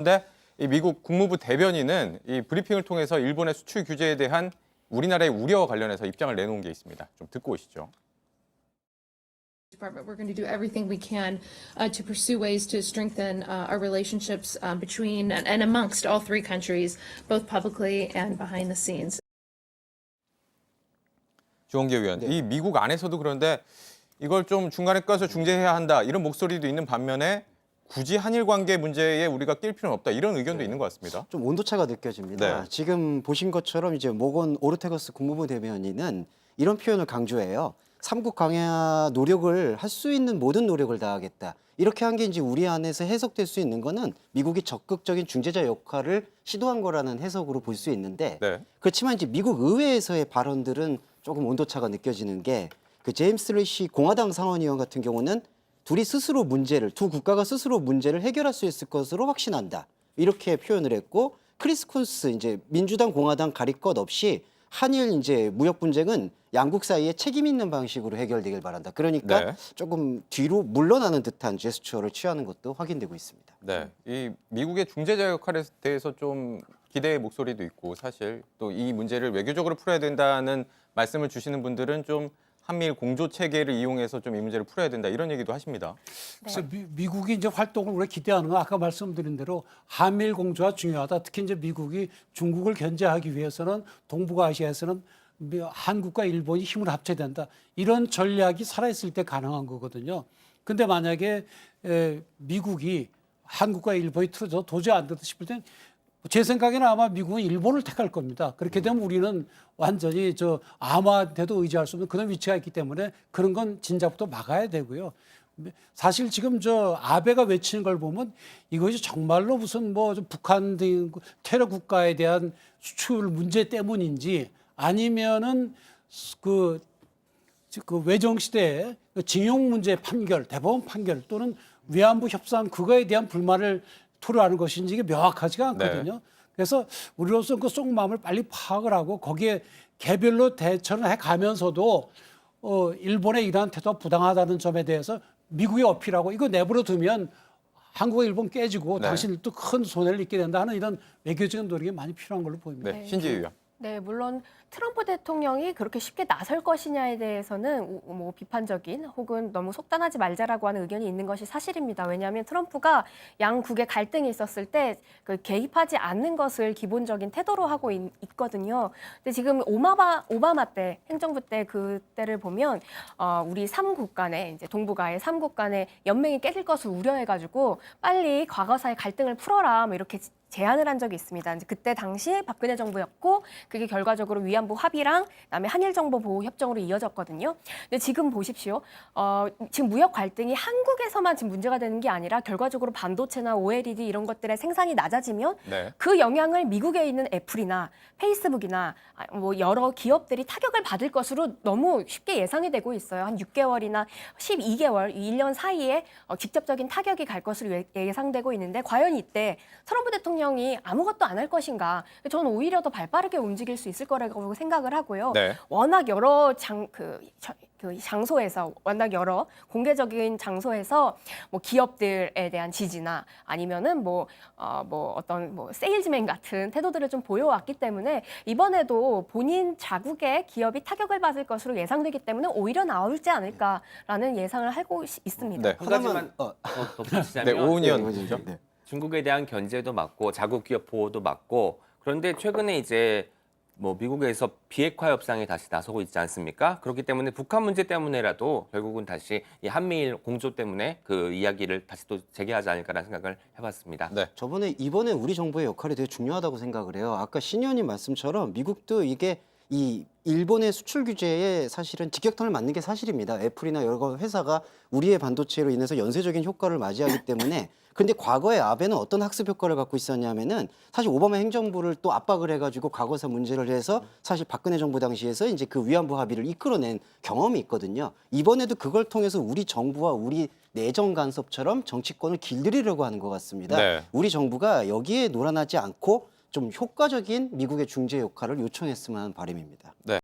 그런데 이 미국 국무부 대변인은 이 브리핑을 통해서 일본의 수출 규제에 대한 우리나라의 우려와 관련해서 입장을 내놓은 게 있습니다. 좀 듣고 오시죠. Department, we're going to do everything we can to pursue ways to strengthen our relationships between and amongst all three countries, both publicly and behind the scenes. 주원기 의원, 이 미국 안에서도 그런데 이걸 좀 중간에 껴서 중재해야 한다 이런 목소리도 있는 반면에 굳이 한일 관계 문제에 우리가 낄 필요는 없다 이런 의견도 있는 것 같습니다. 좀 온도차가 느껴집니다. 네. 지금 보신 것처럼 이제 모건 오르테거스 국무부 대변인은 이런 표현을 강조해요. 삼국 강화 노력을 할 수 있는 모든 노력을 다하겠다. 이렇게 한 게 이제 우리 안에서 해석될 수 있는 거는 미국이 적극적인 중재자 역할을 시도한 거라는 해석으로 볼 수 있는데 네. 그렇지만 이제 미국 의회에서의 발언들은 조금 온도차가 느껴지는 게 그 제임스 레시 공화당 상원의원 같은 경우는 둘이 스스로 문제를 두 국가가 스스로 문제를 해결할 수 있을 것으로 확신한다. 이렇게 표현을 했고 크리스 쿤스 이제 민주당 공화당 가릴 것 없이 한일 이제 무역 분쟁은 양국 사이에 책임 있는 방식으로 해결되길 바란다. 그러니까 네. 조금 뒤로 물러나는 듯한 제스처를 취하는 것도 확인되고 있습니다. 네, 이 미국의 중재자 역할에 대해서 좀 기대의 목소리도 있고 사실 또 이 문제를 외교적으로 풀어야 된다는 말씀을 주시는 분들은 좀 한미일 공조 체계를 이용해서 좀 이 문제를 풀어야 된다 이런 얘기도 하십니다. 그래서 미국이 이제 활동을 우리가 기대하는 건 아까 말씀드린 대로 한미일 공조가 중요하다. 특히 이제 미국이 중국을 견제하기 위해서는 동북아시아에서는 한국과 일본이 힘을 합쳐야 된다. 이런 전략이 살아있을 때 가능한 거거든요. 근데 만약에 미국이 한국과 일본이 틀어져 도저히 안 된다 싶을 땐 제 생각에는 아마 미국은 일본을 택할 겁니다. 그렇게 되면 우리는 완전히 아무한테도 의지할 수 없는 그런 위치가 있기 때문에 그런 건 진작부터 막아야 되고요. 사실 지금 아베가 외치는 걸 보면 이것이 정말로 무슨 북한 등 테러 국가에 대한 수출 문제 때문인지 아니면은 그 외정 시대에 징용 문제 판결, 대법원 판결 또는 위안부 협상 그거에 대한 불만을 토로하는 것인지 이게 명확하지가 않거든요. 네. 그래서 우리로서 그 속마음을 빨리 파악을 하고 거기에 개별로 대처를 해가면서도 일본의 이러한 태도가 부당하다는 점에 대해서 미국이 어필하고 이거 내버려 두면 한국과 일본 깨지고 네. 당신들도 큰 손해를 입게 된다 하는 이런 외교적인 노력이 많이 필요한 걸로 보입니다. 네, 신지혜 의원. 네, 물론 트럼프 대통령이 그렇게 쉽게 나설 것이냐에 대해서는 비판적인 혹은 너무 속단하지 말자라고 하는 의견이 있는 것이 사실입니다. 왜냐하면 트럼프가 양국의 갈등이 있었을 때 개입하지 않는 것을 기본적인 태도로 하고 있거든요. 근데 지금 오바마 때 행정부 때 그때를 보면 우리 3국 간에 이제 동북아의 3국 간에 연맹이 깨질 것을 우려해가지고 빨리 과거사의 갈등을 풀어라 뭐 이렇게 제안을 한 적이 있습니다. 이제 그때 당시 박근혜 정부였고 그게 결과적으로 위안부 합의랑 그다음에 한일 정보 보호 협정으로 이어졌거든요. 근데 지금 보십시오. 지금 무역 갈등이 한국에서만 지금 문제가 되는 게 아니라 결과적으로 반도체나 OLED 이런 것들의 생산이 낮아지면 네. 그 영향을 미국에 있는 애플이나 페이스북이나 여러 기업들이 타격을 받을 것으로 너무 쉽게 예상이 되고 있어요. 한 6개월이나 12개월, 1년 사이에 직접적인 타격이 갈 것으로 예상되고 있는데 과연 이때 트럼프 대통령이 아무것도 안 할 것인가? 저는 오히려 더 발빠르게 움직일 수 있을 거라고 생각을 하고요. 네. 워낙 여러 장소에서 워낙 여러 공개적인 장소에서 기업들에 대한 지지나 아니면은 어떤 세일즈맨 같은 태도들을 좀 보여왔기 때문에 이번에도 본인 자국의 기업이 타격을 받을 것으로 예상되기 때문에 오히려 나올지 않을까라는 예상을 하고 있습니다. 네. 한 가지만 더 덧붙이자면 네, 오은 의원이죠. 네. 중국에 대한 견제도 맞고 자국 기업 보호도 맞고 그런데 최근에 이제 미국에서 비핵화 협상에 다시 나서고 있지 않습니까? 그렇기 때문에 북한 문제 때문에라도 결국은 다시 이 한미일 공조 때문에 그 이야기를 다시 또 재개하지 않을까라는 생각을 해봤습니다. 네. 이번에 우리 정부의 역할이 되게 중요하다고 생각을 해요. 아까 신 의원님 말씀처럼 미국도 이게 이 일본의 수출 규제에 사실은 직격탄을 맞는 게 사실입니다. 애플이나 여러 회사가 우리의 반도체로 인해서 연쇄적인 효과를 맞이하기 때문에 근데 과거에 아베는 어떤 학습 효과를 갖고 있었냐면은 사실 오바마 행정부를 또 압박을 해가지고 과거사 문제를 해서 사실 박근혜 정부 당시에서 이제 그 위안부 합의를 이끌어낸 경험이 있거든요. 이번에도 그걸 통해서 우리 정부와 우리 내정 간섭처럼 정치권을 길들이려고 하는 것 같습니다. 네. 우리 정부가 여기에 놀아나지 않고 좀 효과적인 미국의 중재 역할을 요청했으면 하는 바람입니다. 네.